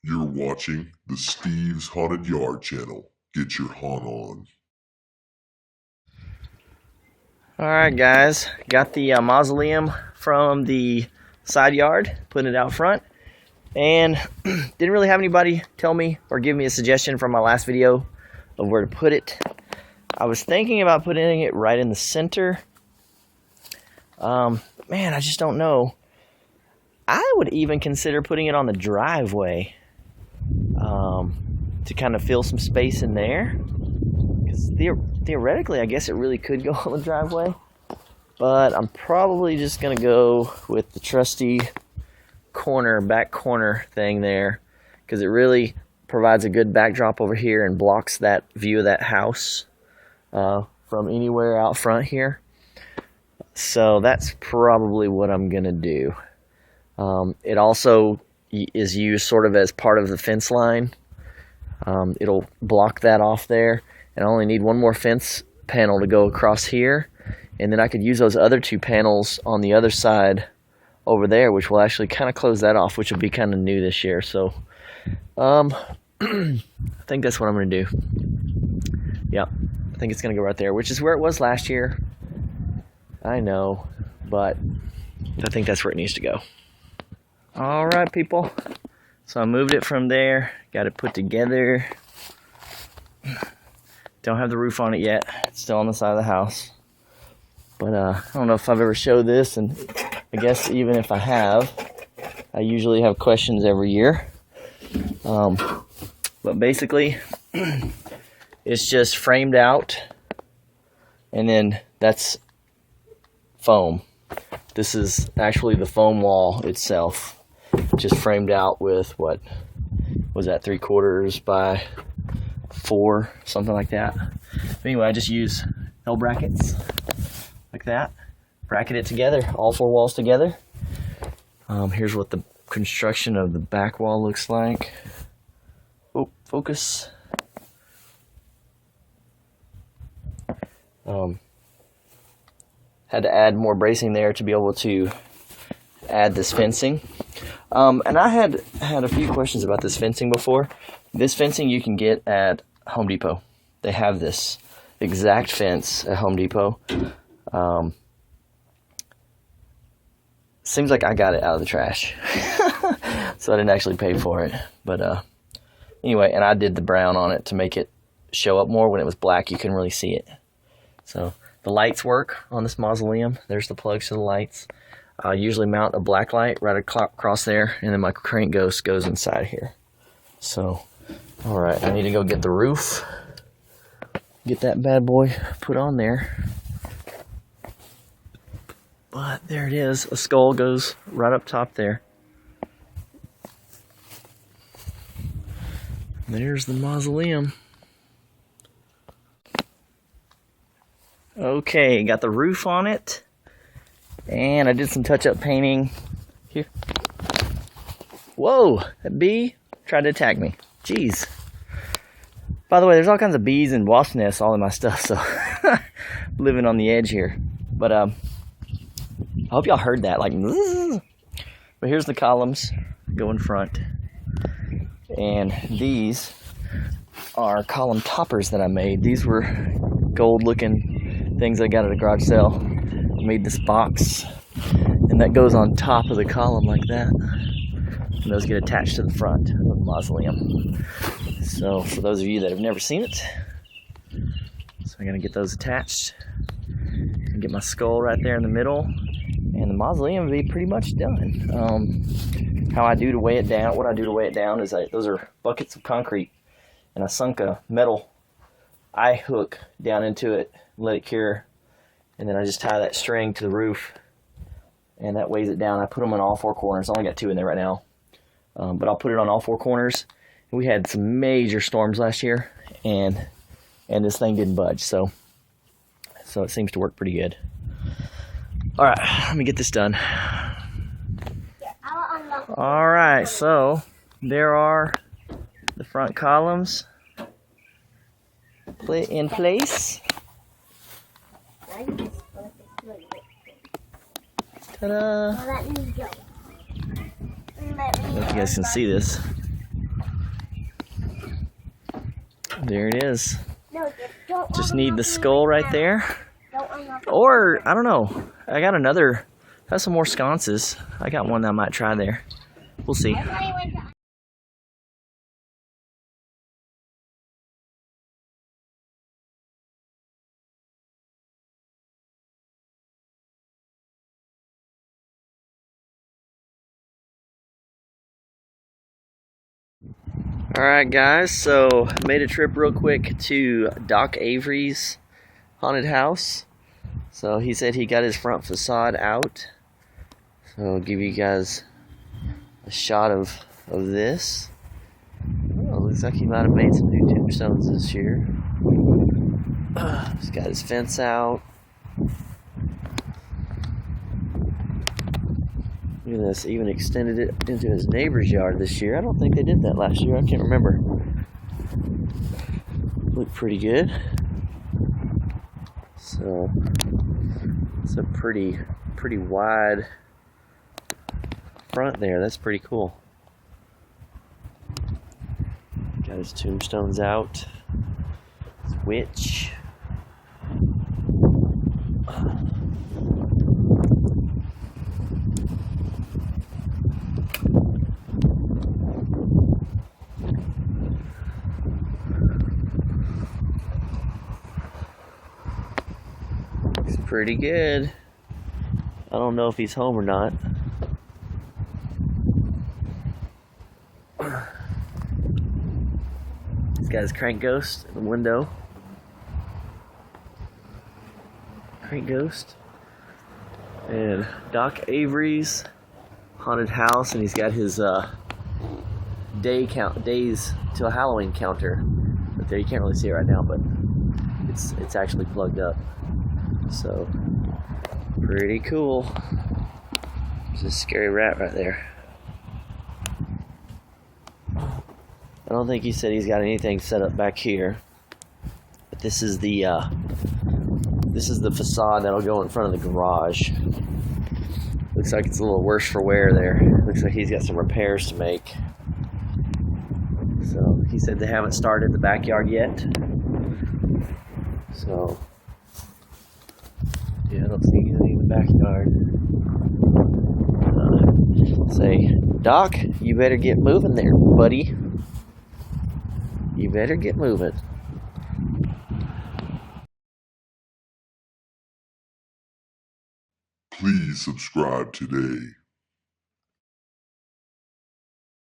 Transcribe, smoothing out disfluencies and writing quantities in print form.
You're watching the Steve's Haunted Yard channel. Get your haunt on. Alright guys, got the mausoleum from the side yard, putting it out front, and didn't really have anybody tell me or give me a suggestion from my last video of where to put it. I was thinking about putting it right in the center. Man, I just don't know. I would even consider putting it on the driveway to kind of fill some space in there. Because theoretically, I guess it really could go on the driveway. But I'm probably just going to go with the trusty back corner thing there. Because it really provides a good backdrop over here and blocks that view of that house from anywhere out front here. So that's probably what I'm going to do. It also is used sort of as part of the fence line. It'll block that off there. And I only need one more fence panel to go across here. And then I could use those other two panels on the other side over there, which will actually kind of close that off, which will be kind of new this year. So I think that's what I'm going to do. Yeah, I think it's going to go right there, which is where it was last year. I know, but I think that's where it needs to go. All right, people. So I moved it from there, got it put together. Don't have the roof on it yet. It's still on the side of the house. But I don't know if I've ever showed this, and I guess even if I have, I usually have questions every year. But basically, it's just framed out, and then that's foam. This is actually the foam wall itself, just framed out with, what was that, 3/4 by 4, something like that. But anyway, I just use L brackets like that, bracket it together, all 4 walls together. Here's what the construction of the back wall looks like. Oh, focus. Had to add more bracing there to be able to add this fencing. And I had a few questions about this fencing before. This fencing you can get at Home Depot. They have this exact fence at Home Depot. Seems like I got it out of the trash. So I didn't actually pay for it. But anyway, and I did the brown on it to make it show up more. When it was black, you couldn't really see it. So the lights work on this mausoleum. There's the plugs to the lights. I usually mount a black light right across there, and then my crank ghost goes inside here. So, alright, I need to go get the roof. Get that bad boy put on there. But there it is. A skull goes right up top there. There's the mausoleum. Okay, got the roof on it. And I did some touch-up painting here. Whoa, that bee tried to attack me. Jeez. By the way, there's all kinds of bees and wasp nests all in my stuff, so living on the edge here. But I hope y'all heard that, like. But here's the columns go in front, and these are column toppers that I made. These were gold-looking things I got at a garage sale. Made this box, and that goes on top of the column like that, and those get attached to the front of the mausoleum. So for those of you that have never seen it, so I'm gonna get those attached and get my skull right there in the middle, and the mausoleum will be pretty much done. How I do to weigh it down, what I do to weigh it down is those are buckets of concrete, and I sunk a metal eye hook down into it, let it cure. And then I just tie that string to the roof, and that weighs it down. I put them on all 4 corners. I only got 2 in there right now, but I'll put it on all 4 corners. We had some major storms last year, and this thing didn't budge, so it seems to work pretty good. All right, let me get this done. All right, so there are the front columns in place. Ta-da! I don't know if you guys can see this. There it is. No, don't Just unlock need the it skull right now. there. Don't unlock it Or, now. I don't know. I got another. Have some more sconces. I got one that I might try there. We'll see. Everybody went to- Alright guys, so made a trip real quick to Doc Avery's haunted house. So he said he got his front facade out. So I'll give you guys a shot of this. Oh, looks like he might have made some new tombstones this year. He's got his fence out. Look at this, even extended it into his neighbor's yard this year. I don't think they did that last year, I can't remember. Looked pretty good. So, it's a pretty wide front there. That's pretty cool. Got his tombstones out. His witch. Looks pretty good. I don't know if he's home or not. He's got his crank ghost in the window. Crank ghost. And Doc Avery's haunted house, and he's got his days till Halloween counter. But there, you can't really see it right now, but it's actually plugged up. So pretty cool. There's a scary rat right there. I don't think he said he's got anything set up back here. But this is the facade that'll go in front of the garage. Looks like it's a little worse for wear there. Looks like he's got some repairs to make. So he said they haven't started the backyard yet. So yeah, I don't see anything in the backyard. Say, Doc, you better get moving there, buddy. You better get moving. Please subscribe today.